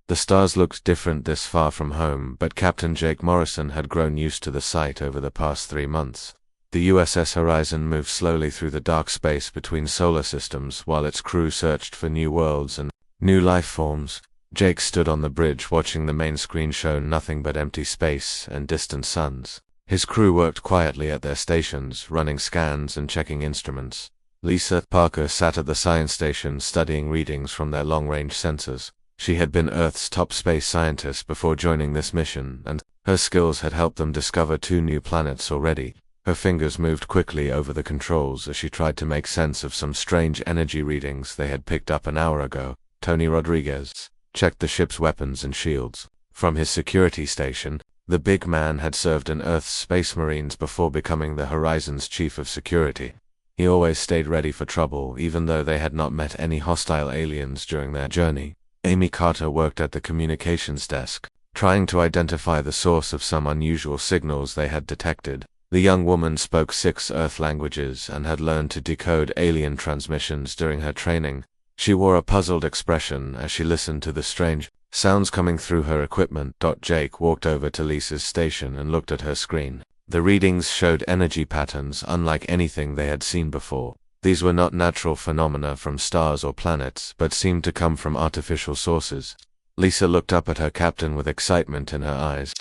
The stars looked different this far from home, but Captain Jake Morrison had grown used to the sight over the past 3 months. The USS Horizon moved slowly through the dark space between solar systems while its crew searched for new worlds and new life forms. Jake stood on the bridge watching the main screen show nothing but empty space and distant suns. His crew worked quietly at their stations, running scans and checking instruments. Lisa Parker sat at the science station studying readings from their long-range sensors. She had been Earth's top space scientist before joining this mission, and her skills had helped them discover 2 new planets already. Her fingers moved quickly over the controls as she tried to make sense of some strange energy readings they had picked up an hour ago. Tony Rodriguez checked the ship's weapons and shields. From his security station, the big man had served in Earth's Space Marines before becoming the Horizon's chief of security. He always stayed ready for trouble, even though they had not met any hostile aliens during their journey. Amy Carter worked at the communications desk, trying to identify the source of some unusual signals they had detected. The young woman spoke 6 Earth languages and had learned to decode alien transmissions during her training. She wore a puzzled expression as she listened to the strange sounds coming through her equipment. Jake walked over to Lisa's station and looked at her screen. The readings showed energy patterns unlike anything they had seen before. These were not natural phenomena from stars or planets, but seemed to come from artificial sources. Lisa looked up at her captain with excitement in her eyes.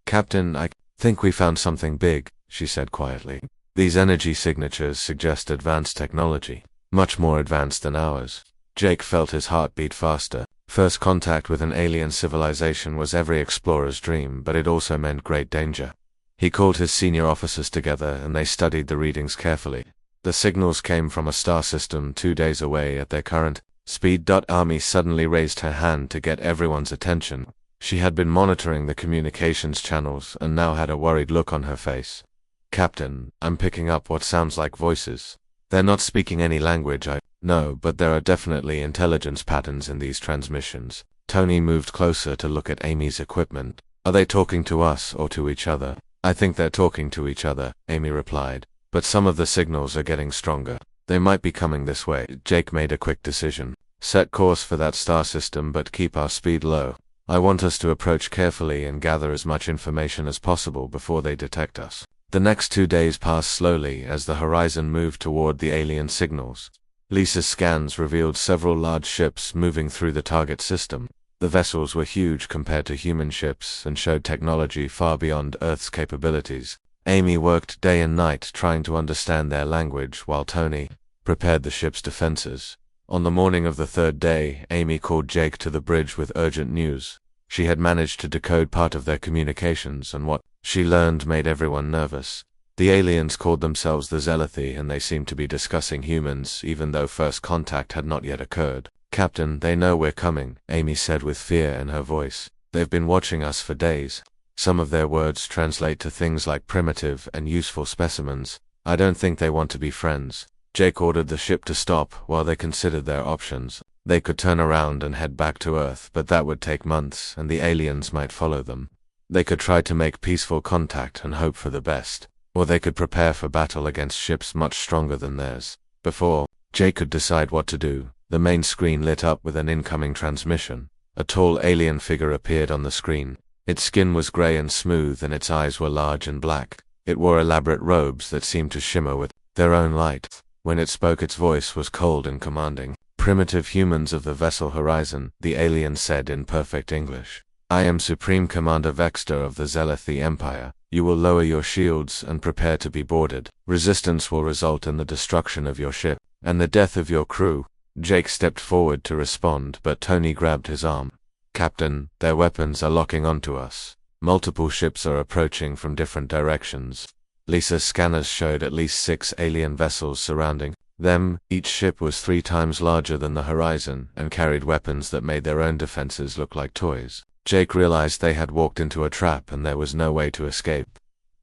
"Captain, I think we found something big," she said quietly. "These energy signatures suggest advanced technology, much more advanced than ours." Jake felt his heart beat faster. First contact with an alien civilization was every explorer's dream, but it also meant great danger. He called his senior officers together and they studied the readings carefully. The signals came from a star system 2 days away at their current speed. Army suddenly raised her hand to get everyone's attention. She had been monitoring the communications channels and now had a worried look on her face. "Captain, I'm picking up what sounds like voices. They're not speaking any language, I know, but there are definitely intelligence patterns in these transmissions." Tony moved closer to look at Amy's equipment. "Are they talking to us or to each other?" "I think they're talking to each other," Amy replied. "But some of the signals are getting stronger. They might be coming this way." Jake made a quick decision. "Set course for that star system, but keep our speed low. I want us to approach carefully and gather as much information as possible before they detect us." The next 2 days passed slowly as the Horizon moved toward the alien signals. Lisa's scans revealed several large ships moving through the target system. The vessels were huge compared to human ships and showed technology far beyond Earth's capabilities. Amy worked day and night trying to understand their language while Tony prepared the ship's defenses. On the morning of the 3rd day, Amy called Jake to the bridge with urgent news. She had managed to decode part of their communications, and what she learned made everyone nervous. The aliens called themselves the Zelathi, and they seemed to be discussing humans, even though first contact had not yet occurred. "Captain, they know we're coming," Amy said with fear in her voice. "They've been watching us for days. Some of their words translate to things like primitive and useful specimens. I don't think they want to be friends." Jake ordered the ship to stop while they considered their options. They could turn around and head back to Earth, but that would take months, and the aliens might follow them. They could try to make peaceful contact and hope for the best, or they could prepare for battle against ships much stronger than theirs. Before Jake could decide what to do, the main screen lit up with an incoming transmission. A tall alien figure appeared on the screen. Its skin was gray and smooth, and its eyes were large and black. It wore elaborate robes that seemed to shimmer with their own light. When it spoke, its voice was cold and commanding. "Primitive humans of the vessel Horizon," the alien said in perfect English. "I am Supreme Commander Vexter of the Zelathi Empire. You will lower your shields and prepare to be boarded. Resistance will result in the destruction of your ship and the death of your crew." Jake stepped forward to respond, but Tony grabbed his arm. "Captain, their weapons are locking onto us. Multiple ships are approaching from different directions." Lisa's scanners showed at least 6 alien vessels surrounding them. Each ship was 3 times larger than the Horizon and carried weapons that made their own defenses look like toys. Jake realized they had walked into a trap and there was no way to escape.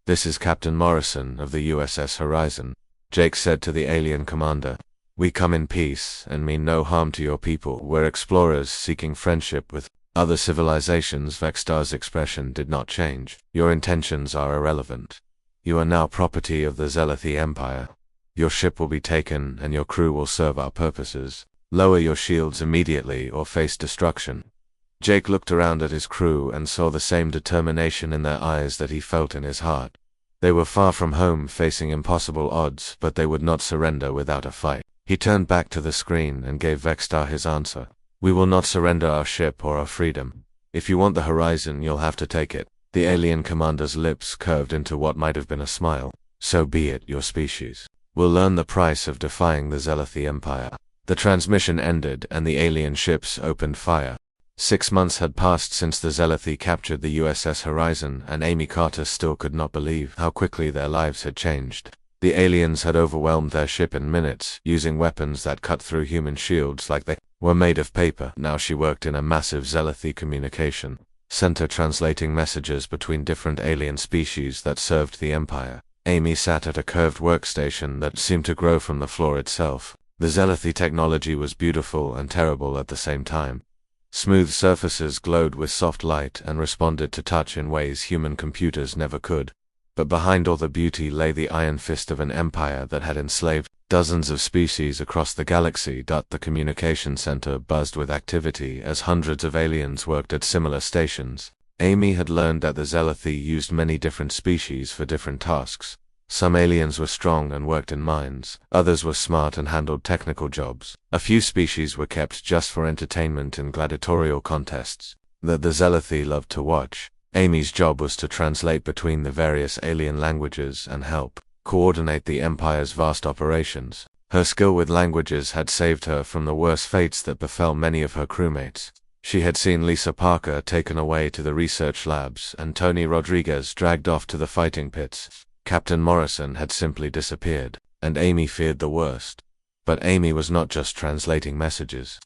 "This is Captain Morrison of the USS Horizon," Jake said to the alien commander. "We come in peace and mean no harm to your people. We're explorers seeking friendship with other civilizations." Vextar's expression did not change. "Your intentions are irrelevant. You are now property of the Zelathi Empire. Your ship will be taken and your crew will serve our purposes. Lower your shields immediately or face destruction." Jake looked around at his crew and saw the same determination in their eyes that he felt in his heart. They were far from home, facing impossible odds, but they would not surrender without a fight. He turned back to the screen and gave Vextar his answer. "We will not surrender our ship or our freedom. If you want the horizon, you'll have to take it." The alien commander's lips curved into what might have been a smile. "So be it, your species will learn the price of defying the Zelathi Empire." The transmission ended and the alien ships opened fire. 6 months had passed since the Zelathi captured the USS Horizon, and Amy Carter still could not believe how quickly their lives had changed. The aliens had overwhelmed their ship in minutes, using weapons that cut through human shields like they were made of paper. Now she worked in a massive Zelathi communication center, translating messages between different alien species that served the Empire. Amy sat at a curved workstation that seemed to grow from the floor itself. The Zelathi technology was beautiful and terrible at the same time. Smooth surfaces glowed with soft light and responded to touch in ways human computers never could. But behind all the beauty lay the iron fist of an empire that had enslaved dozens of species across the galaxy. The communication center buzzed with activity as hundreds of aliens worked at similar stations. Amy had learned that the Zelathi used many different species for different tasks. Some aliens were strong and worked in mines, others were smart and handled technical jobs. A few species were kept just for entertainment in gladiatorial contests that the Zelathi loved to watch. Amy's job was to translate between the various alien languages and help coordinate the Empire's vast operations. Her skill with languages had saved her from the worst fates that befell many of her crewmates. She had seen Lisa Parker taken away to the research labs and Tony Rodriguez dragged off to the fighting pits. Captain Morrison had simply disappeared, and Amy feared the worst. But Amy was not just translating messages.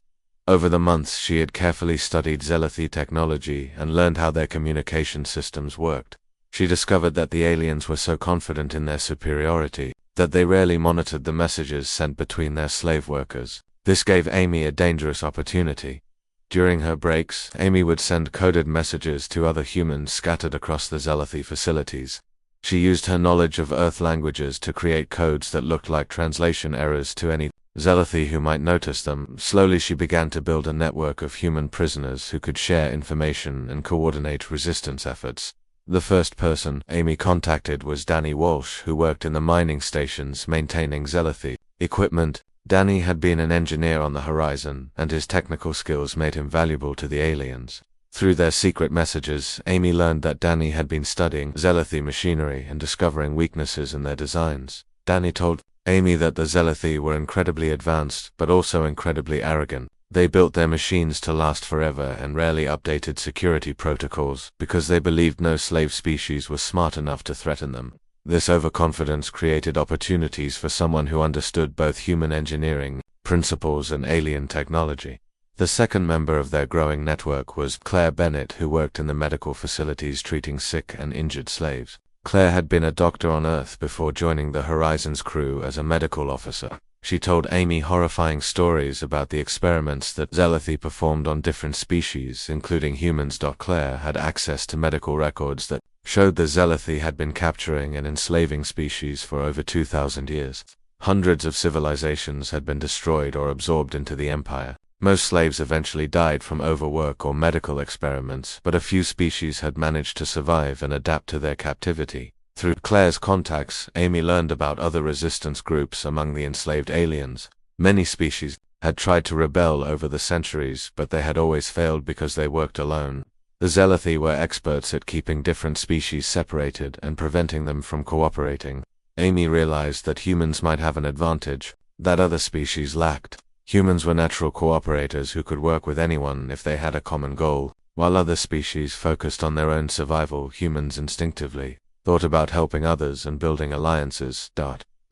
Over the months she had carefully studied Zelathi technology and learned how their communication systems worked. She discovered that the aliens were so confident in their superiority that they rarely monitored the messages sent between their slave workers. This gave Amy a dangerous opportunity. During her breaks, Amy would send coded messages to other humans scattered across the Zelathi facilities. She used her knowledge of Earth languages to create codes that looked like translation errors to any Zelathi who might notice them. Slowly she began to build a network of human prisoners who could share information and coordinate resistance efforts. The first person Amy contacted was Danny Walsh, who worked in the mining stations maintaining Zelathi equipment. Danny had been an engineer on the Horizon, and his technical skills made him valuable to the aliens. Through their secret messages, Amy learned that Danny had been studying Zelathi machinery and discovering weaknesses in their designs. Danny told Amy that the Zelathi were incredibly advanced, but also incredibly arrogant. They built their machines to last forever and rarely updated security protocols because they believed no slave species was smart enough to threaten them. This overconfidence created opportunities for someone who understood both human engineering principles and alien technology. The second member of their growing network was Claire Bennett, who worked in the medical facilities treating sick and injured slaves. Claire had been a doctor on Earth before joining the Horizon's crew as a medical officer. She told Amy horrifying stories about the experiments that Zelathi performed on different species, including humans. Claire had access to medical records that showed the Zelathi had been capturing and enslaving species for over 2,000 years. Hundreds of civilizations had been destroyed or absorbed into the Empire. Most slaves eventually died from overwork or medical experiments, but a few species had managed to survive and adapt to their captivity. Through Claire's contacts, Amy learned about other resistance groups among the enslaved aliens. Many species had tried to rebel over the centuries, but they had always failed because they worked alone. The Zelathi were experts at keeping different species separated and preventing them from cooperating. Amy realized that humans might have an advantage that other species lacked. Humans were natural cooperators who could work with anyone if they had a common goal, while other species focused on their own survival. Humans instinctively thought about helping others and building alliances.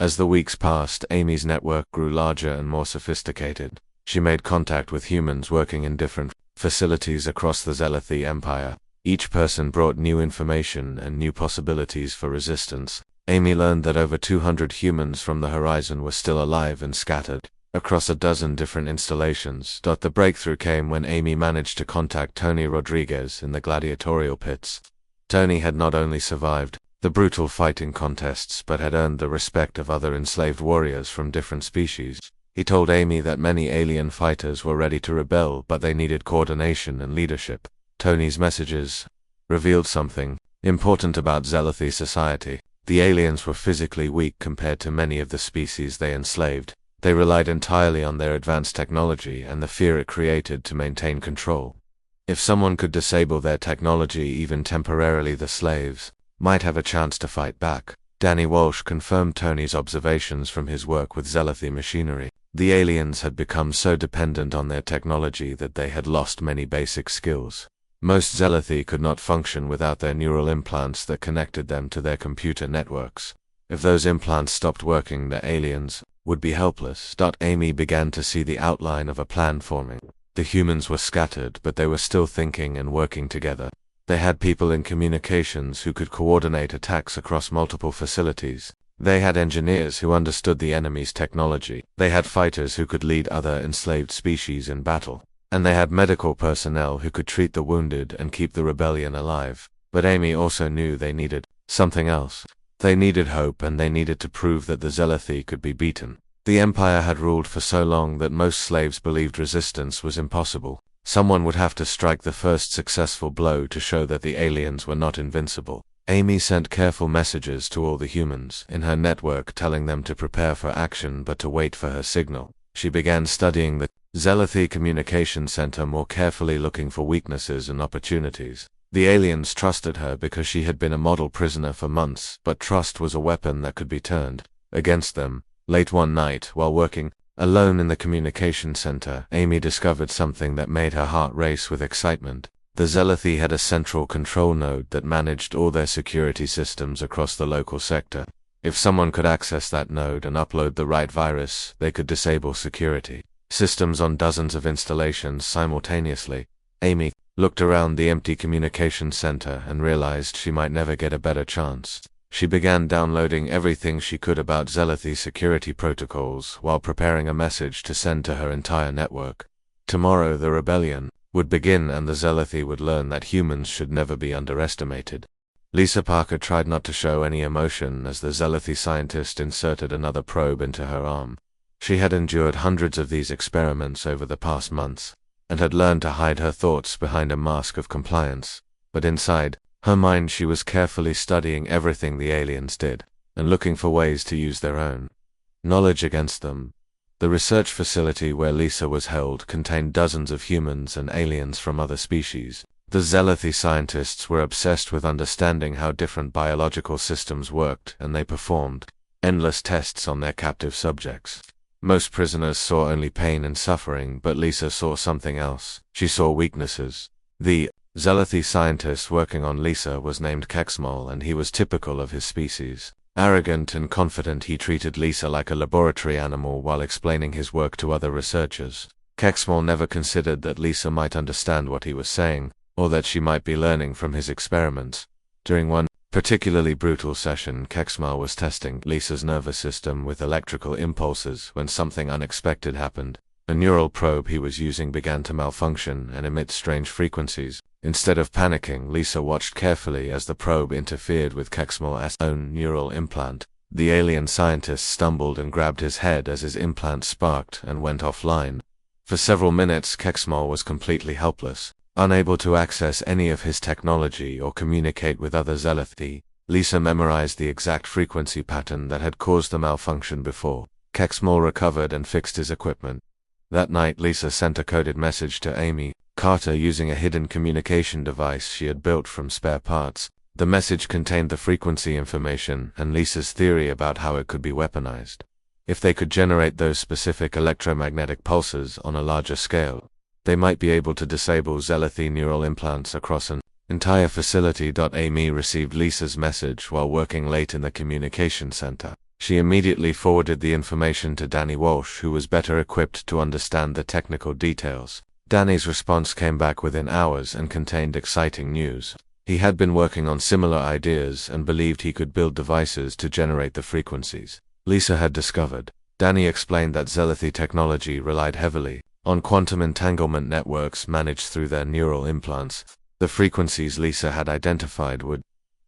As the weeks passed, Amy's network grew larger and more sophisticated. She made contact with humans working in different facilities across the Zelathi Empire. Each person brought new information and new possibilities for resistance. Amy learned that over 200 humans from the Horizon were still alive and scattered across a dozen different installations. The breakthrough came when Amy managed to contact Tony Rodriguez in the gladiatorial pits. Tony had not only survived the brutal fighting contests but had earned the respect of other enslaved warriors from different species. He told Amy that many alien fighters were ready to rebel, but they needed coordination and leadership. Tony's messages revealed something important about Zealoty society. The aliens were physically weak compared to many of the species they enslaved. They relied entirely on their advanced technology and the fear it created to maintain control. If someone could disable their technology even temporarily, the slaves might have a chance to fight back. Danny Walsh confirmed Tony's observations from his work with Zealoty machinery. The aliens had become so dependent on their technology that they had lost many basic skills. Most Zealoty could not function without their neural implants that connected them to their computer networks. If those implants stopped working, the aliens would be helpless. Amy began to see the outline of a plan forming. The humans were scattered, but they were still thinking and working together. They had people in communications who could coordinate attacks across multiple facilities. They had engineers who understood the enemy's technology. They had fighters who could lead other enslaved species in battle. And they had medical personnel who could treat the wounded and keep the rebellion alive. But Amy also knew they needed something else. They needed hope, and they needed to prove that the Zealoty could be beaten. The Empire had ruled for so long that most slaves believed resistance was impossible. Someone would have to strike the first successful blow to show that the aliens were not invincible. Amy sent careful messages to all the humans in her network, telling them to prepare for action but to wait for her signal. She began studying the Zealoty Communication Center more carefully, looking for weaknesses and opportunities. The aliens trusted her because she had been a model prisoner for months, but trust was a weapon that could be turned against them. Late one night, while working alone in the communication center, Amy discovered something that made her heart race with excitement. The Zealoty had a central control node that managed all their security systems across the local sector. If someone could access that node and upload the right virus, they could disable security systems on dozens of installations simultaneously. Amy looked around the empty communication center and realized she might never get a better chance. She began downloading everything she could about Zealoty security protocols while preparing a message to send to her entire network. Tomorrow the rebellion would begin, and the Zealoty would learn that humans should never be underestimated. Lisa Parker tried not to show any emotion as the Zealoty scientist inserted another probe into her arm. She had endured hundreds of these experiments over the past months, and had learned to hide her thoughts behind a mask of compliance. But inside her mind she was carefully studying everything the aliens did, and looking for ways to use their own knowledge against them. The research facility where Lisa was held contained dozens of humans and aliens from other species. The Zealoty scientists were obsessed with understanding how different biological systems worked, and they performed endless tests on their captive subjects. Most prisoners saw only pain and suffering, but Lisa saw something else. She saw weaknesses. The Zealoty scientist working on Lisa was named Kexmol, and he was typical of his species. Arrogant and confident, he treated Lisa like a laboratory animal while explaining his work to other researchers. Kexmol never considered that Lisa might understand what he was saying, or that she might be learning from his experiments. During one particularly brutal session, Kexmol was testing Lisa's nervous system with electrical impulses when something unexpected happened. A neural probe he was using began to malfunction and emit strange frequencies. Instead of panicking, Lisa watched carefully as the probe interfered with Kexmol's own neural implant. The alien scientist stumbled and grabbed his head as his implant sparked and went offline. For several minutes, Kexmol was completely helpless, unable to access any of his technology or communicate with other Zealoty. Lisa memorized the exact frequency pattern that had caused the malfunction before. Kexmol recovered and fixed his equipment. That night, Lisa sent a coded message to Amy Carter using a hidden communication device she had built from spare parts. The message contained the frequency information and Lisa's theory about how it could be weaponized. If they could generate those specific electromagnetic pulses on a larger scale, they might be able to disable Zealoty neural implants across an entire facility. Amy received Lisa's message while working late in the communication center. She immediately forwarded the information to Danny Walsh, who was better equipped to understand the technical details. Danny's response came back within hours and contained exciting news. He had been working on similar ideas and believed he could build devices to generate the frequencies Lisa had discovered. Danny explained that Zealoty technology relied heavily on quantum entanglement networks managed through their neural implants. The frequencies Lisa had identified would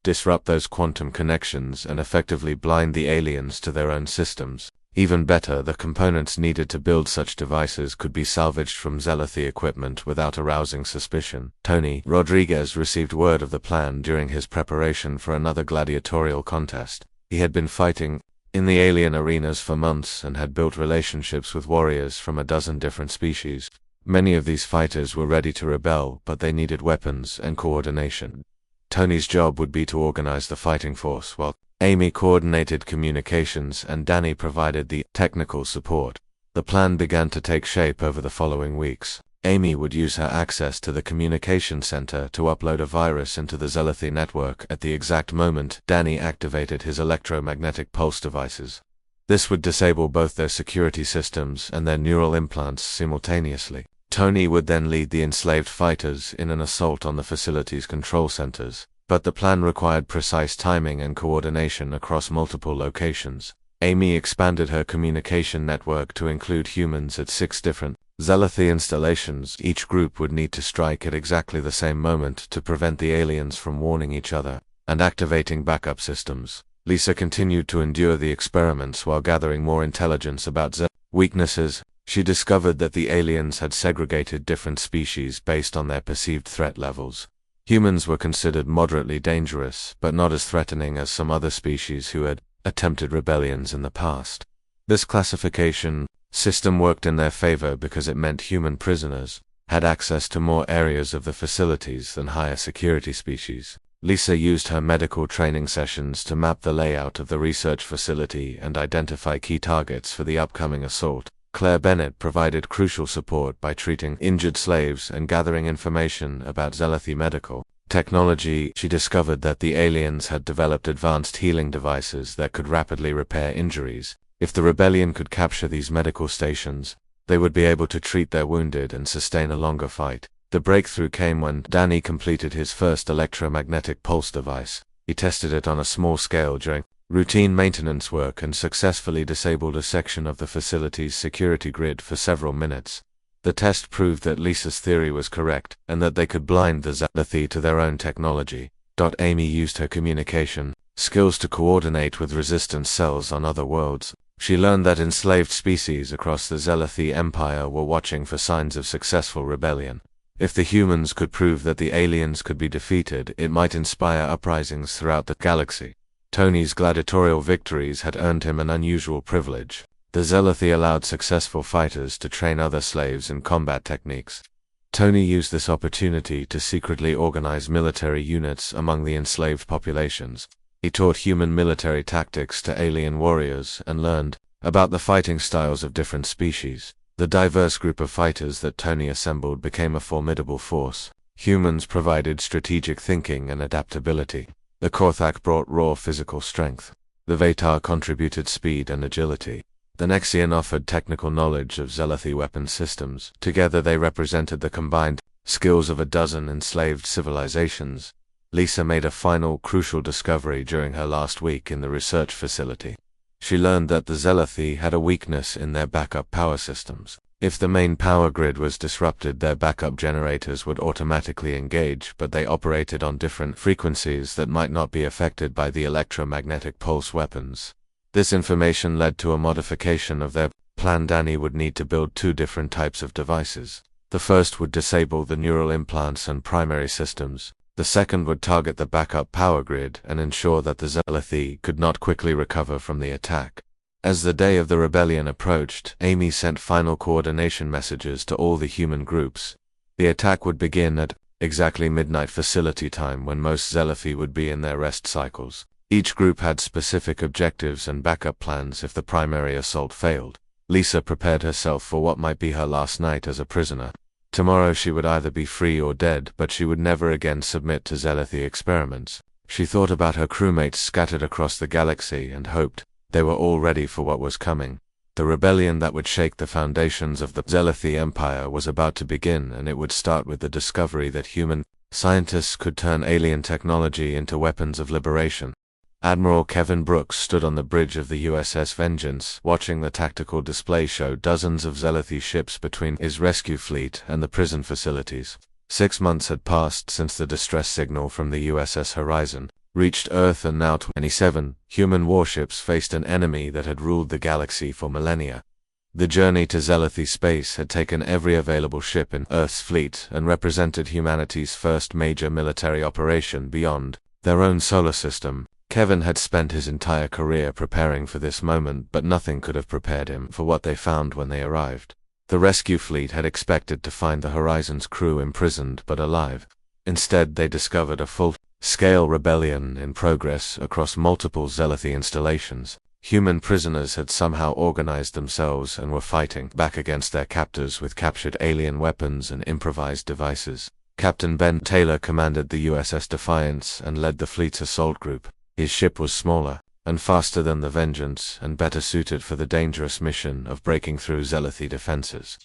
disrupt those quantum connections and effectively blind the aliens to their own systems. Even better, the components needed to build such devices could be salvaged from Zealoty equipment without arousing suspicion. Tony Rodriguez received word of the plan during his preparation for another gladiatorial contest. He had been fighting in the alien arenas for months and had built relationships with warriors from a dozen different species. Many of these fighters were ready to rebel, but they needed weapons and coordination. Tony's job would be to organize the fighting force, while Amy coordinated communications and Danny provided the technical support. The plan began to take shape over the following weeks. Amy would use her access to the communication center to upload a virus into the Zealoty network at the exact moment Danny activated his electromagnetic pulse devices. This would disable both their security systems and their neural implants simultaneously. Tony would then lead the enslaved fighters in an assault on the facility's control centers, but the plan required precise timing and coordination across multiple locations. Amy expanded her communication network to include humans at 6 different Zealoty installations. Each group would need to strike at exactly the same moment to prevent the aliens from warning each other and activating backup systems. Lisa continued to endure the experiments while gathering more intelligence about Zealoty weaknesses. She discovered that the aliens had segregated different species based on their perceived threat levels. Humans were considered moderately dangerous, but not as threatening as some other species who had attempted rebellions in the past. This classification system worked in their favor because it meant human prisoners had access to more areas of the facilities than higher security species. Lisa used her medical training sessions to map the layout of the research facility and identify key targets for the upcoming assault. Claire Bennett provided crucial support by treating injured slaves and gathering information about Zealoty medical technology. She discovered that the aliens had developed advanced healing devices that could rapidly repair injuries. If the rebellion could capture these medical stations, they would be able to treat their wounded and sustain a longer fight. The breakthrough came when Danny completed his first electromagnetic pulse device. He tested it on a small scale during routine maintenance work and successfully disabled a section of the facility's security grid for several minutes. The test proved that Lisa's theory was correct and that they could blind the Zealoty to their own technology. Amy used her communication skills to coordinate with resistance cells on other worlds. She learned that enslaved species across the Zealoty Empire were watching for signs of successful rebellion. If the humans could prove that the aliens could be defeated, it might inspire uprisings throughout the galaxy. Tony's gladiatorial victories had earned him an unusual privilege. The Zealoty allowed successful fighters to train other slaves in combat techniques. Tony used this opportunity to secretly organize military units among the enslaved populations. He taught human military tactics to alien warriors and learned about the fighting styles of different species. The diverse group of fighters that Tony assembled became a formidable force. Humans provided strategic thinking and adaptability. The Korthak brought raw physical strength. The Vatar contributed speed and agility. The Nexian offered technical knowledge of Zealoty weapon systems. Together they represented the combined skills of a dozen enslaved civilizations. Lisa made a final crucial discovery during her last week in the research facility. She learned that the Zealoty had a weakness in their backup power systems. If the main power grid was disrupted, their backup generators would automatically engage, but they operated on different frequencies that might not be affected by the electromagnetic pulse weapons. This information led to a modification of their plan. Danny would need to build 2 different types of devices. The first would disable the neural implants and primary systems. The second would target the backup power grid and ensure that the Zealoty could not quickly recover from the attack. As the day of the rebellion approached, Amy sent final coordination messages to all the human groups. The attack would begin at exactly midnight facility time, when most Zealoty would be in their rest cycles. Each group had specific objectives and backup plans if the primary assault failed. Lisa prepared herself for what might be her last night as a prisoner. Tomorrow she would either be free or dead, but she would never again submit to Zealoty experiments. She thought about her crewmates scattered across the galaxy and hoped they were all ready for what was coming. The rebellion that would shake the foundations of the Zealoty Empire was about to begin, and it would start with the discovery that human scientists could turn alien technology into weapons of liberation. Admiral Kevin Brooks stood on the bridge of the USS Vengeance, watching the tactical display show dozens of Zealoty ships between his rescue fleet and the prison facilities. 6 months had passed since the distress signal from the USS Horizon. reached Earth, and now 27 human warships faced an enemy that had ruled the galaxy for millennia. The journey to Zealothi space had taken every available ship in Earth's fleet and represented humanity's first major military operation beyond their own solar system. Kevin had spent his entire career preparing for this moment, but nothing could have prepared him for what they found when they arrived. The rescue fleet had expected to find the Horizon's crew imprisoned but alive. Instead, they discovered a full-scale rebellion in progress across multiple Zealothi installations. Human prisoners had somehow organized themselves and were fighting back against their captors with captured alien weapons and improvised devices. Captain Ben Taylor commanded the USS Defiance and led the fleet's assault group. His ship was smaller and faster than the Vengeance, and better suited for the dangerous mission of breaking through Zealothi defenses.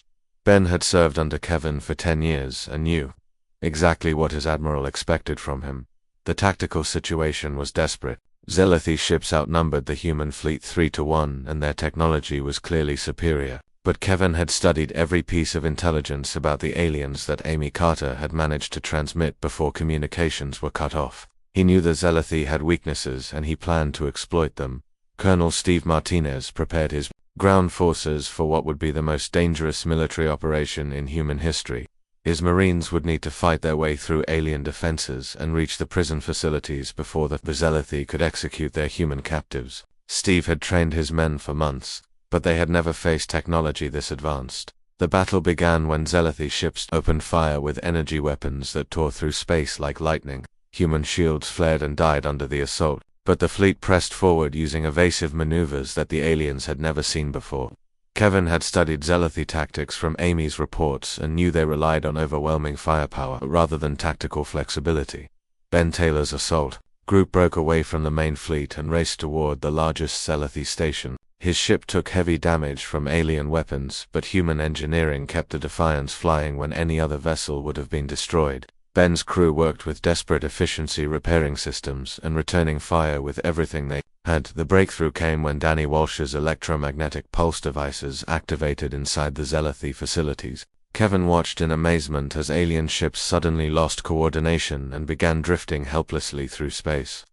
Ben had served under Kevin for 10 years and knew exactly what his admiral expected from him. The tactical situation was desperate. Zealothi ships outnumbered the human fleet 3-1, and their technology was clearly superior. But Kevin had studied every piece of intelligence about the aliens that Amy Carter had managed to transmit before communications were cut off. He knew the Zealothi had weaknesses, and he planned to exploit them. Colonel Steve Martinez prepared his ground forces for what would be the most dangerous military operation in human history. His Marines would need to fight their way through alien defenses and reach the prison facilities before the Zealothi could execute their human captives. Steve had trained his men for months, but they had never faced technology this advanced. The battle began when Zealothi ships opened fire with energy weapons that tore through space like lightning. Human shields flared and died under the assault, but the fleet pressed forward using evasive maneuvers that the aliens had never seen before. Kevin had studied Zealothi tactics from Amy's reports and knew they relied on overwhelming firepower rather than tactical flexibility. Ben Taylor's assault group broke away from the main fleet and raced toward the largest Zealothi station. His ship took heavy damage from alien weapons, but human engineering kept the Defiance flying when any other vessel would have been destroyed. Ben's crew worked with desperate efficiency, repairing systems and returning fire with everything they had. The breakthrough came when Danny Walsh's electromagnetic pulse devices activated inside the Zealothi facilities. Kevin watched in amazement as alien ships suddenly lost coordination and began drifting helplessly through space.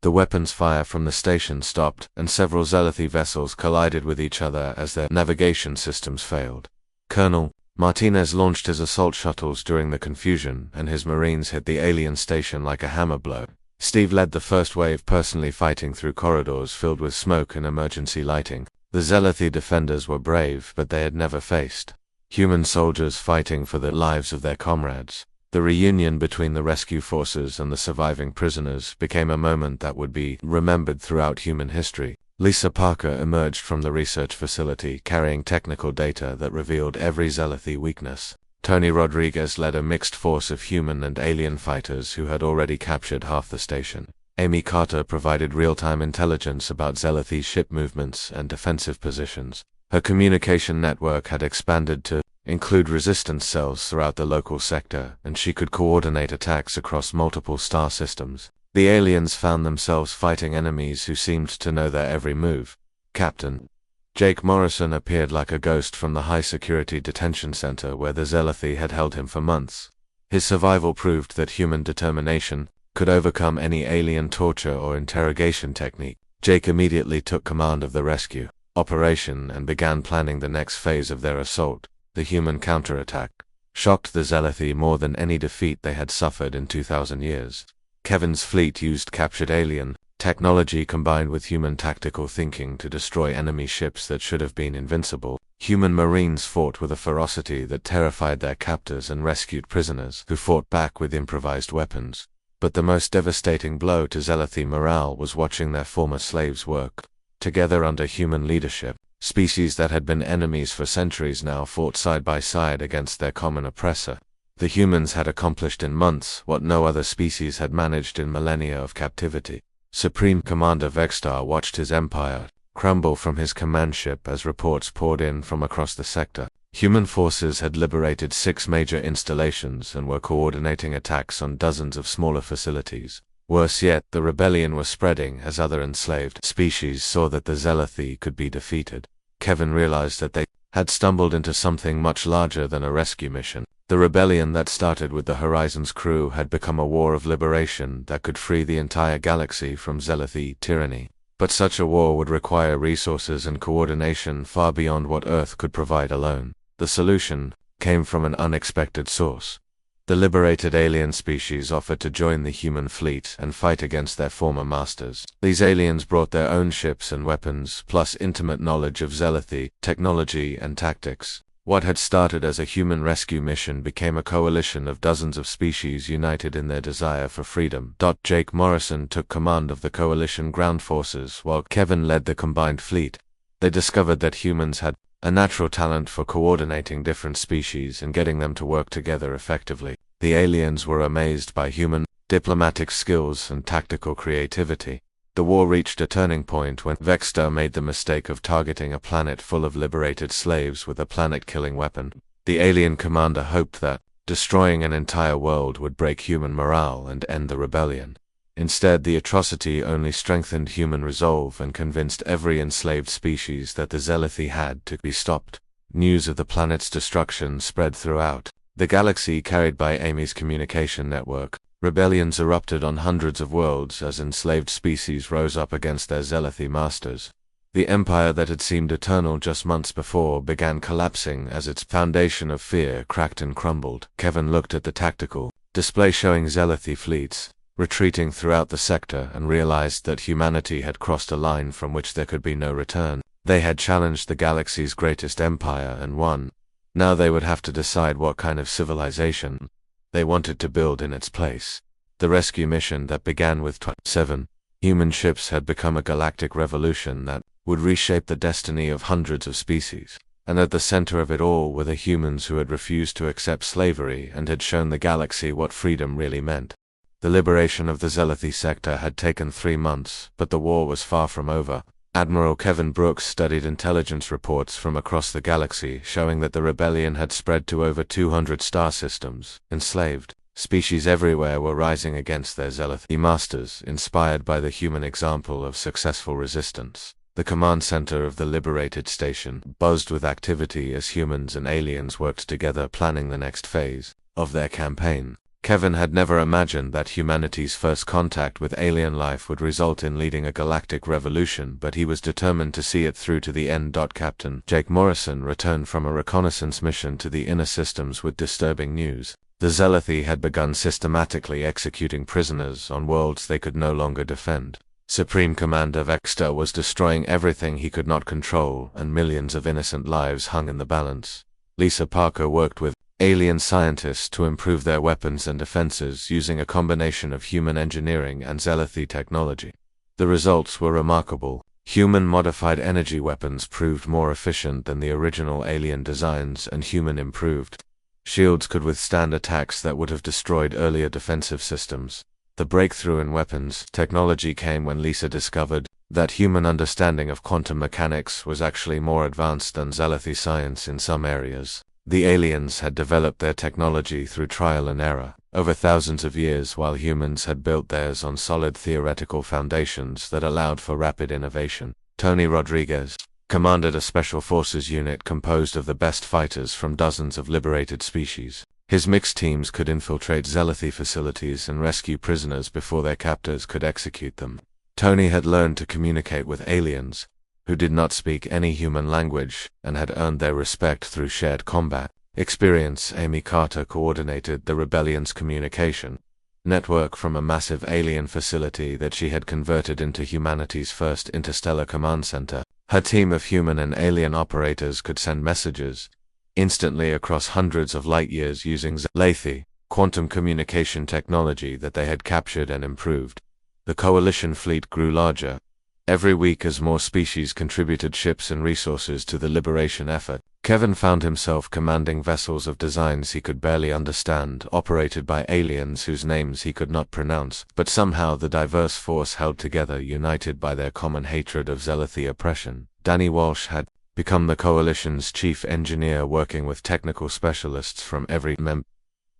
The weapons fire from the station stopped, and several Zealothi vessels collided with each other as their navigation systems failed. Colonel Martinez launched his assault shuttles during the confusion, and his Marines hit the alien station like a hammer blow. Steve led the first wave, personally fighting through corridors filled with smoke and emergency lighting. The Zealothi defenders were brave, but they had never faced human soldiers fighting for the lives of their comrades. The reunion between the rescue forces and the surviving prisoners became a moment that would be remembered throughout human history. Lisa Parker emerged from the research facility carrying technical data that revealed every Zealothi weakness. Tony Rodriguez led a mixed force of human and alien fighters who had already captured half the station. Amy Carter provided real-time intelligence about Zealothi ship movements and defensive positions. Her communication network had expanded to include resistance cells throughout the local sector, and she could coordinate attacks across multiple star systems. The aliens found themselves fighting enemies who seemed to know their every move. Captain Jake Morrison appeared like a ghost from the high-security detention center where the Zealothi had held him for months. His survival proved that human determination could overcome any alien torture or interrogation technique. Jake immediately took command of the rescue operation and began planning the next phase of their assault. The human counterattack shocked the Zealothi more than any defeat they had suffered in 2,000 years. Kevin's fleet used captured alien technology combined with human tactical thinking to destroy enemy ships that should have been invincible. Human Marines fought with a ferocity that terrified their captors and rescued prisoners who fought back with improvised weapons. But the most devastating blow to Zealothi morale was watching their former slaves work together under human leadership. Species that had been enemies for centuries now fought side by side against their common oppressor. The humans had accomplished in months what no other species had managed in millennia of captivity. Supreme Commander Vegstar watched his empire crumble from his command ship as reports poured in from across the sector. Human forces had liberated 6 major installations and were coordinating attacks on dozens of smaller facilities. Worse yet, the rebellion was spreading as other enslaved species saw that the Zealothi could be defeated. Kevin realized that they had stumbled into something much larger than a rescue mission. The rebellion that started with the Horizon's crew had become a war of liberation that could free the entire galaxy from Zealothi tyranny. But such a war would require resources and coordination far beyond what Earth could provide alone. The solution came from an unexpected source. The liberated alien species offered to join the human fleet and fight against their former masters. These aliens brought their own ships and weapons, plus intimate knowledge of Zealothi technology and tactics. What had started as a human rescue mission became a coalition of dozens of species united in their desire for freedom. Jake Morrison took command of the coalition ground forces while Kevin led the combined fleet. They discovered that humans had a natural talent for coordinating different species and getting them to work together effectively. The aliens were amazed by human diplomatic skills and tactical creativity. The war reached a turning point when Vexter made the mistake of targeting a planet full of liberated slaves with a planet-killing weapon. The alien commander hoped that destroying an entire world would break human morale and end the rebellion. Instead, the atrocity only strengthened human resolve and convinced every enslaved species that the Zealothi had to be stopped. News of the planet's destruction spread throughout the galaxy, carried by Amy's communication network. Rebellions erupted on hundreds of worlds as enslaved species rose up against their Zealothi masters. The empire that had seemed eternal just months before began collapsing as its foundation of fear cracked and crumbled. Kevin looked at the tactical display showing Zealothi fleets retreating throughout the sector and realized that humanity had crossed a line from which there could be no return. They had challenged the galaxy's greatest empire and won. Now they would have to decide what kind of civilization they wanted to build in its place. The rescue mission that began with 7 human ships had become a galactic revolution that would reshape the destiny of hundreds of species. And at the center of it all were the humans who had refused to accept slavery and had shown the galaxy what freedom really meant. The liberation of the Zealothi sector had taken 3 months, but the war was far from over. Admiral Kevin Brooks studied intelligence reports from across the galaxy showing that the rebellion had spread to over 200 star systems. Enslaved species everywhere were rising against their Zealothi masters, inspired by the human example of successful resistance. The command center of the liberated station buzzed with activity as humans and aliens worked together planning the next phase of their campaign. Kevin had never imagined that humanity's first contact with alien life would result in leading a galactic revolution, but he was determined to see it through to the end. Captain Jake Morrison returned from a reconnaissance mission to the inner systems with disturbing news. The Zealothi had begun systematically executing prisoners on worlds they could no longer defend. Supreme Commander Vexter was destroying everything he could not control, and millions of innocent lives hung in the balance. Lisa Parker worked with alien scientists to improve their weapons and defenses using a combination of human engineering and Zealothi technology. The results were remarkable. Human-modified energy weapons proved more efficient than the original alien designs, and human-improved shields could withstand attacks that would have destroyed earlier defensive systems. The breakthrough in weapons technology came when Lisa discovered that human understanding of quantum mechanics was actually more advanced than Zealothi science in some areas. The aliens had developed their technology through trial and error over thousands of years, while humans had built theirs on solid theoretical foundations that allowed for rapid innovation. Tony Rodriguez commanded a special forces unit composed of the best fighters from dozens of liberated species. His mixed teams could infiltrate Zealothi facilities and rescue prisoners before their captors could execute them. Tony had learned to communicate with aliens who did not speak any human language and had earned their respect through shared combat experience. Amy Carter coordinated the rebellion's communication network from a massive alien facility that she had converted into humanity's first interstellar command center. Her team of human and alien operators could send messages instantly across hundreds of light years using Zealothi quantum communication technology that they had captured and improved. The coalition fleet grew larger every week as more species contributed ships and resources to the liberation effort. Kevin found himself commanding vessels of designs he could barely understand, operated by aliens whose names he could not pronounce, but somehow the diverse force held together, united by their common hatred of Zealothi oppression. Danny Walsh had become the coalition's chief engineer, working with technical specialists from every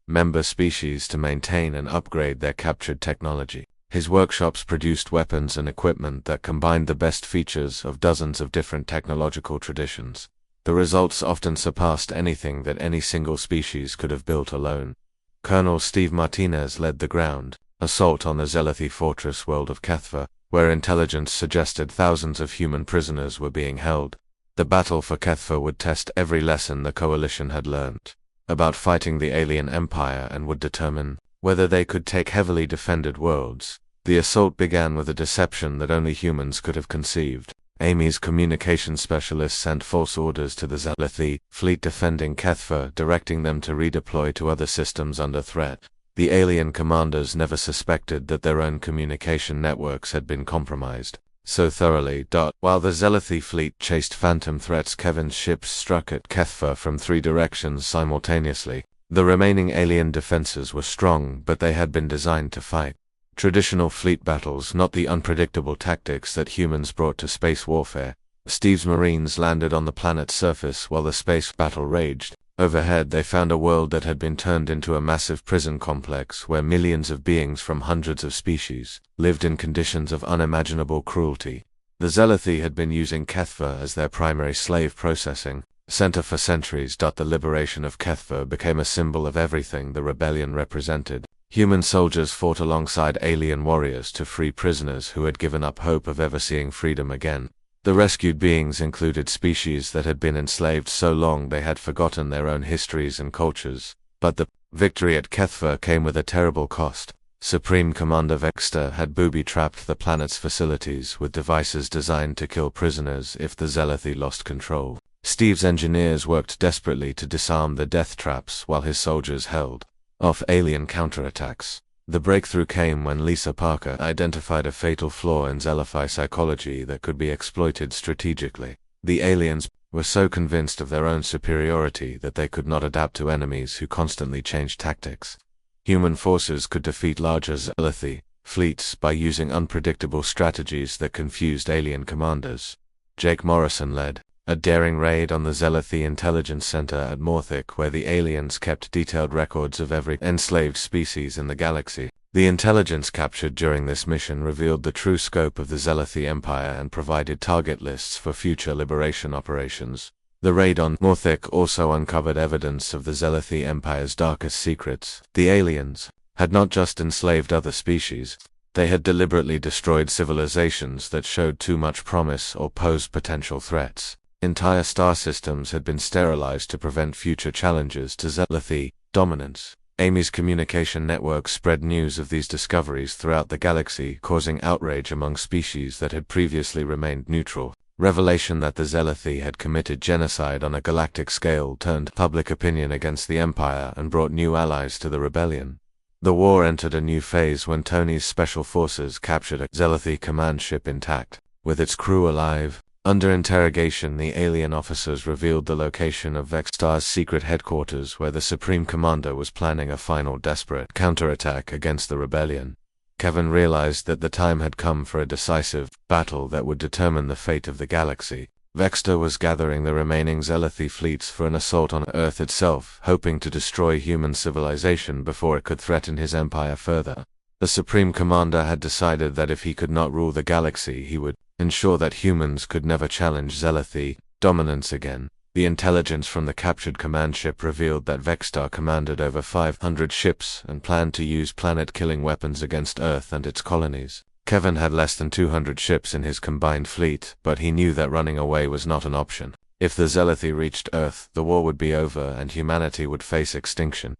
member species to maintain and upgrade their captured technology. His workshops produced weapons and equipment that combined the best features of dozens of different technological traditions. The results often surpassed anything that any single species could have built alone. Colonel Steve Martinez led the ground assault on the Zelathi fortress world of Kethva, where intelligence suggested thousands of human prisoners were being held. The battle for Kethva would test every lesson the Coalition had learned about fighting the alien empire and would determine whether they could take heavily defended worlds. The assault began with a deception that only humans could have conceived. Amy's communications specialist sent false orders to the Zelathi fleet defending Kethva, directing them to redeploy to other systems under threat. The alien commanders never suspected that their own communication networks had been compromised so thoroughly. While the Zelathi fleet chased phantom threats, Kevin's ships struck at Kethva from 3 directions simultaneously. The remaining alien defenses were strong, but they had been designed to fight traditional fleet battles, not the unpredictable tactics that humans brought to space warfare. Steve's Marines landed on the planet's surface while the space battle raged. Overhead, they found a world that had been turned into a massive prison complex where millions of beings from hundreds of species lived in conditions of unimaginable cruelty. The Zelathi had been using Kethva as their primary slave processing center for centuries. The liberation of Kethva became a symbol of everything the rebellion represented. Human soldiers fought alongside alien warriors to free prisoners who had given up hope of ever seeing freedom again. The rescued beings included species that had been enslaved so long they had forgotten their own histories and cultures. But the victory at Kethva came with a terrible cost. Supreme Commander Vexter had booby-trapped the planet's facilities with devices designed to kill prisoners if the Zelathi lost control. Steve's engineers worked desperately to disarm the death traps while his soldiers held off alien counterattacks. The breakthrough came when Lisa Parker identified a fatal flaw in HFY psychology that could be exploited strategically. The aliens were so convinced of their own superiority that they could not adapt to enemies who constantly changed tactics. Human forces could defeat larger Zelathi fleets by using unpredictable strategies that confused alien commanders. Jake Morrison led a daring raid on the Zelathi Intelligence Center at Morthic, where the aliens kept detailed records of every enslaved species in the galaxy. The intelligence captured during this mission revealed the true scope of the Zelathi Empire and provided target lists for future liberation operations. The raid on Morthic also uncovered evidence of the Zelathi Empire's darkest secrets. The aliens had not just enslaved other species, they had deliberately destroyed civilizations that showed too much promise or posed potential threats. Entire star systems had been sterilized to prevent future challenges to Zelathi dominance. Amy's communication network spread news of these discoveries throughout the galaxy, causing outrage among species that had previously remained neutral. Revelation that the Zelathi had committed genocide on a galactic scale turned public opinion against the Empire and brought new allies to the rebellion. The war entered a new phase when Tony's special forces captured a Zelathi command ship intact, with its crew alive. Under interrogation, the alien officers revealed the location of Vextar's secret headquarters, where the Supreme Commander was planning a final desperate counterattack against the rebellion. Kevin realized that the time had come for a decisive battle that would determine the fate of the galaxy. Vextar was gathering the remaining Zelathi fleets for an assault on Earth itself, hoping to destroy human civilization before it could threaten his empire further. The Supreme Commander had decided that if he could not rule the galaxy, he would ensure that humans could never challenge Zelathi dominance again. The intelligence from the captured command ship revealed that Vextar commanded over 500 ships and planned to use planet-killing weapons against Earth and its colonies. Kevin had less than 200 ships in his combined fleet, but he knew that running away was not an option. If the Zelathi reached Earth, the war would be over and humanity would face extinction.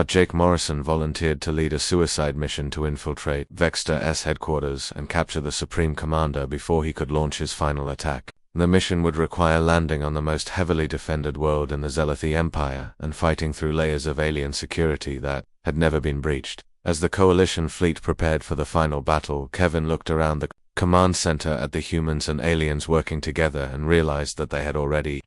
Jake Morrison volunteered to lead a suicide mission to infiltrate Vextar's headquarters and capture the Supreme Commander before he could launch his final attack. The mission would require landing on the most heavily defended world in the Zelathi Empire and fighting through layers of alien security that had never been breached. As the Coalition fleet prepared for the final battle, Kevin looked around the command center at the humans and aliens working together and realized that they had already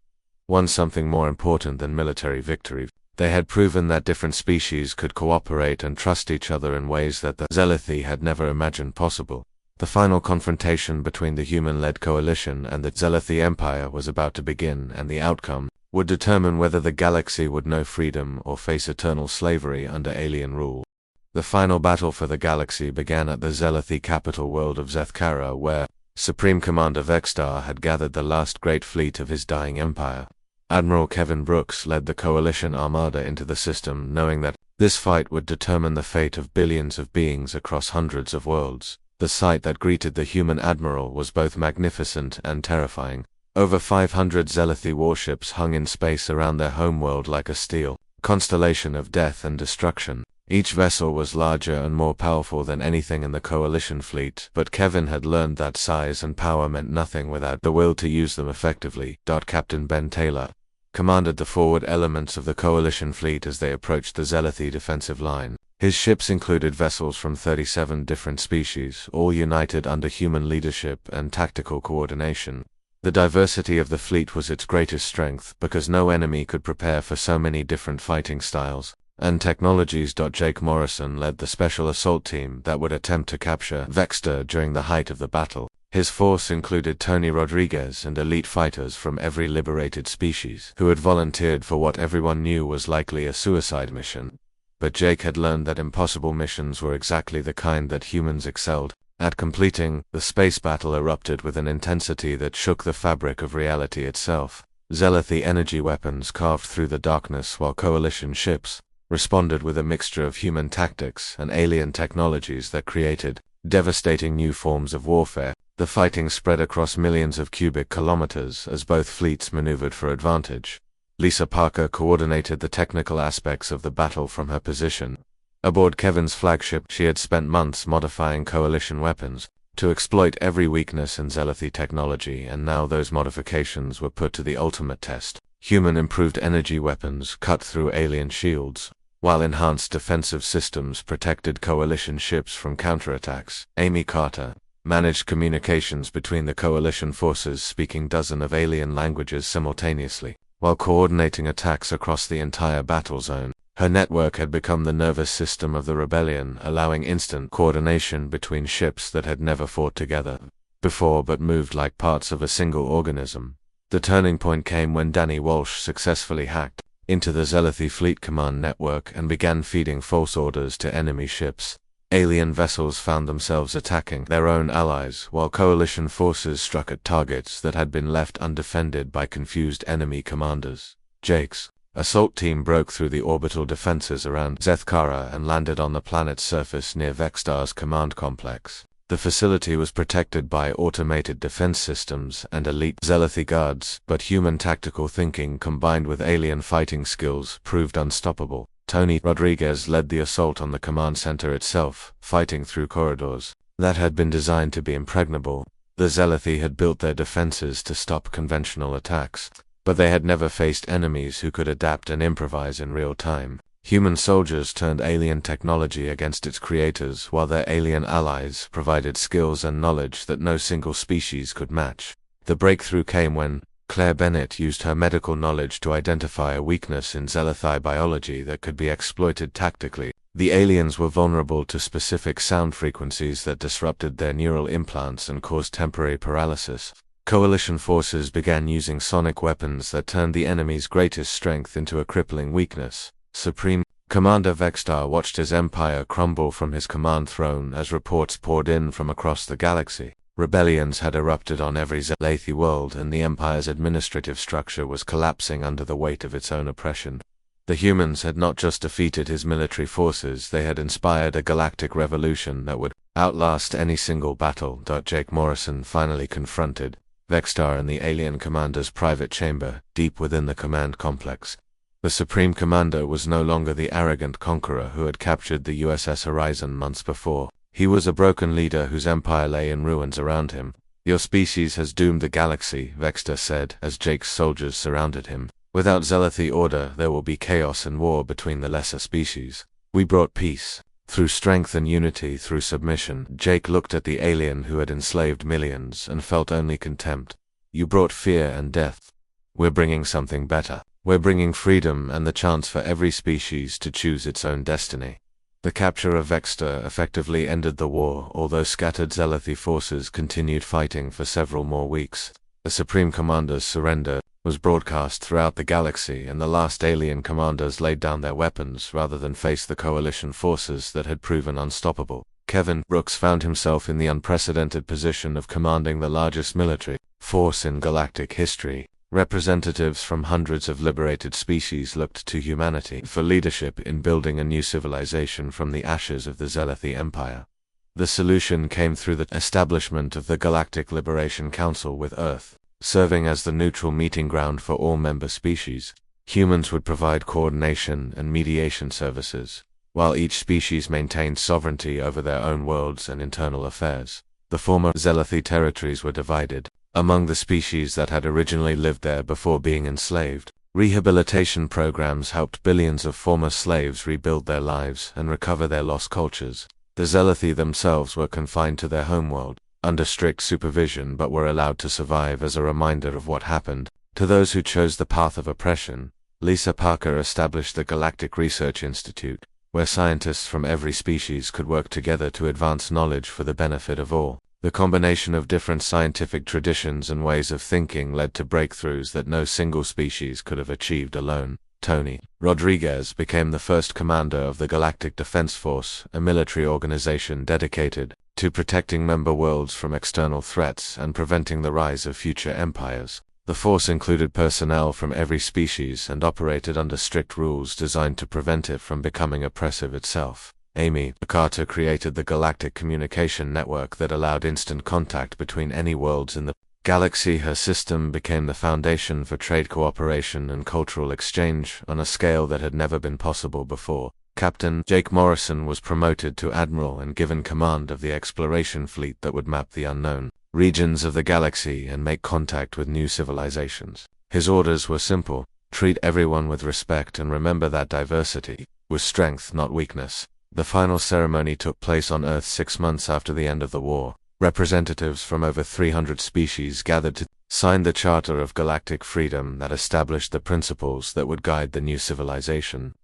won something more important than military victory. They had proven that different species could cooperate and trust each other in ways that the Zelathi had never imagined possible. The final confrontation between the human-led coalition and the Zelathi Empire was about to begin, and the outcome would determine whether the galaxy would know freedom or face eternal slavery under alien rule. The final battle for the galaxy began at the Zelathi capital world of Zethkara, where Supreme Commander Vextar had gathered the last great fleet of his dying empire. Admiral Kevin Brooks led the Coalition Armada into the system, knowing that this fight would determine the fate of billions of beings across hundreds of worlds. The sight that greeted the human admiral was both magnificent and terrifying. Over 500 Zealothi warships hung in space around their homeworld like a steel constellation of death and destruction. Each vessel was larger and more powerful than anything in the Coalition fleet, but Kevin had learned that size and power meant nothing without the will to use them effectively. Captain Ben Taylor commanded the forward elements of the Coalition fleet as they approached the Zealothi defensive line. His ships included vessels from 37 different species, all united under human leadership and tactical coordination. The diversity of the fleet was its greatest strength, because no enemy could prepare for so many different fighting styles and technologies. Jake Morrison led the special assault team that would attempt to capture Vexter during the height of the battle. His force included Tony Rodriguez and elite fighters from every liberated species, who had volunteered for what everyone knew was likely a suicide mission. But Jake had learned that impossible missions were exactly the kind that humans excelled at completing. The space battle erupted with an intensity that shook the fabric of reality itself. Zealothi energy weapons carved through the darkness, while Coalition ships responded with a mixture of human tactics and alien technologies that created devastating new forms of warfare. The fighting spread across millions of cubic kilometers as both fleets maneuvered for advantage. Lisa Parker coordinated the technical aspects of the battle from her position. Aboard Kevin's flagship, she had spent months modifying Coalition weapons to exploit every weakness in Zealothi technology, and now those modifications were put to the ultimate test. Human improved energy weapons cut through alien shields, while enhanced defensive systems protected Coalition ships from counterattacks. Amy Carter managed communications between the Coalition forces speaking dozens of alien languages simultaneously, while coordinating attacks across the entire battle zone. Her network had become the nervous system of the rebellion, allowing instant coordination between ships that had never fought together before but moved like parts of a single organism. The turning point came when Danny Walsh successfully hacked into the Zealothi Fleet Command network and began feeding false orders to enemy ships. Alien vessels found themselves attacking their own allies, while Coalition forces struck at targets that had been left undefended by confused enemy commanders. Jake's assault team broke through the orbital defenses around Zethkara and landed on the planet's surface near Vextar's command complex. The facility was protected by automated defense systems and elite Zealothi guards, but human tactical thinking combined with alien fighting skills proved unstoppable. Tony Rodriguez led the assault on the command center itself, fighting through corridors that had been designed to be impregnable. The Zealothi had built their defenses to stop conventional attacks, but they had never faced enemies who could adapt and improvise in real time. Human soldiers turned alien technology against its creators, while their alien allies provided skills and knowledge that no single species could match. The breakthrough came when Claire Bennett used her medical knowledge to identify a weakness in Zealothi biology that could be exploited tactically. The aliens were vulnerable to specific sound frequencies that disrupted their neural implants and caused temporary paralysis. Coalition forces began using sonic weapons that turned the enemy's greatest strength into a crippling weakness. Supreme Commander Vextar watched his empire crumble from his command throne as reports poured in from across the galaxy. Rebellions had erupted on every Zealothi world, and the Empire's administrative structure was collapsing under the weight of its own oppression. The humans had not just defeated his military forces, they had inspired a galactic revolution that would outlast any single battle. Jake Morrison finally confronted Vextar in the alien commander's private chamber, deep within the command complex. The Supreme Commander was no longer the arrogant conqueror who had captured the USS Horizon months before. He was a broken leader whose empire lay in ruins around him. "Your species has doomed the galaxy," Vextar said, as Jake's soldiers surrounded him. "Without Zealothi order, there will be chaos and war between the lesser species. We brought peace through strength and unity, through submission." Jake looked at the alien who had enslaved millions and felt only contempt. "You brought fear and death. We're bringing something better. We're bringing freedom and the chance for every species to choose its own destiny." The capture of Vextar effectively ended the war, although scattered Zealothi forces continued fighting for several more weeks. The Supreme Commander's surrender was broadcast throughout the galaxy, and the last alien commanders laid down their weapons rather than face the Coalition forces that had proven unstoppable. Kevin Brooks found himself in the unprecedented position of commanding the largest military force in galactic history. Representatives from hundreds of liberated species looked to humanity for leadership in building a new civilization from the ashes of the Zelathi Empire. The solution came through the establishment of the Galactic Liberation Council, with Earth serving as the neutral meeting ground for all member species. Humans would provide coordination and mediation services, while each species maintained sovereignty over their own worlds and internal affairs. The former Zelathi territories were divided among the species that had originally lived there before being enslaved. Rehabilitation programs helped billions of former slaves rebuild their lives and recover their lost cultures. The Zelathi themselves were confined to their homeworld, under strict supervision, but were allowed to survive as a reminder of what happened to those who chose the path of oppression. Lisa Parker established the Galactic Research Institute, where scientists from every species could work together to advance knowledge for the benefit of all. The combination of different scientific traditions and ways of thinking led to breakthroughs that no single species could have achieved alone. Tony Rodriguez became the first commander of the Galactic Defense Force, a military organization dedicated to protecting member worlds from external threats and preventing the rise of future empires. The force included personnel from every species and operated under strict rules designed to prevent it from becoming oppressive itself. Amy Carter created the Galactic Communication Network that allowed instant contact between any worlds in the galaxy. Her system became the foundation for trade cooperation and cultural exchange on a scale that had never been possible before. Captain Jake Morrison was promoted to admiral and given command of the exploration fleet that would map the unknown regions of the galaxy and make contact with new civilizations. His orders were simple: treat everyone with respect and remember that diversity was strength, not weakness. The final ceremony took place on Earth 6 months after the end of the war. Representatives from over 300 species gathered to sign the Charter of Galactic Freedom that established the principles that would guide the new civilization.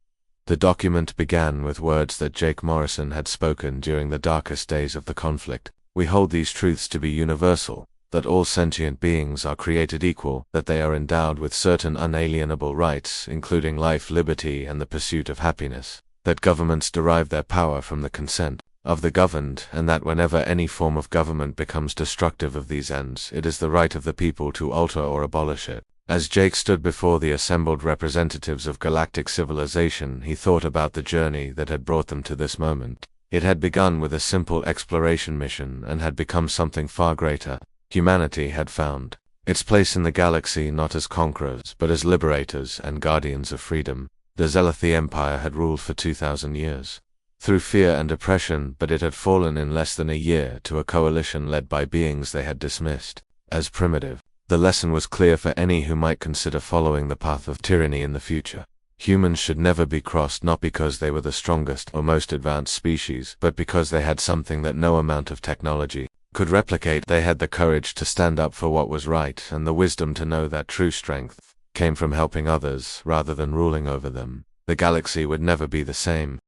The document began with words that Jake Morrison had spoken during the darkest days of the conflict. We hold these truths to be universal: that all sentient beings are created equal, that they are endowed with certain unalienable rights, including life, liberty, and the pursuit of happiness, that governments derive their power from the consent of the governed, and that whenever any form of government becomes destructive of these ends, it is the right of the people to alter or abolish it. As Jake stood before the assembled representatives of galactic civilization, he thought about the journey that had brought them to this moment. It had begun with a simple exploration mission and had become something far greater. Humanity had found its place in the galaxy not as conquerors, but as liberators and guardians of freedom. The Zelathi Empire had ruled for 2,000 years, through fear and oppression, but it had fallen in less than a year to a coalition led by beings they had dismissed as primitive. The lesson was clear for any who might consider following the path of tyranny in the future. Humans should never be crossed, not because they were the strongest or most advanced species, but because they had something that no amount of technology could replicate. They had the courage to stand up for what was right, and the wisdom to know that true strength came from helping others rather than ruling over them. The galaxy would never be the same.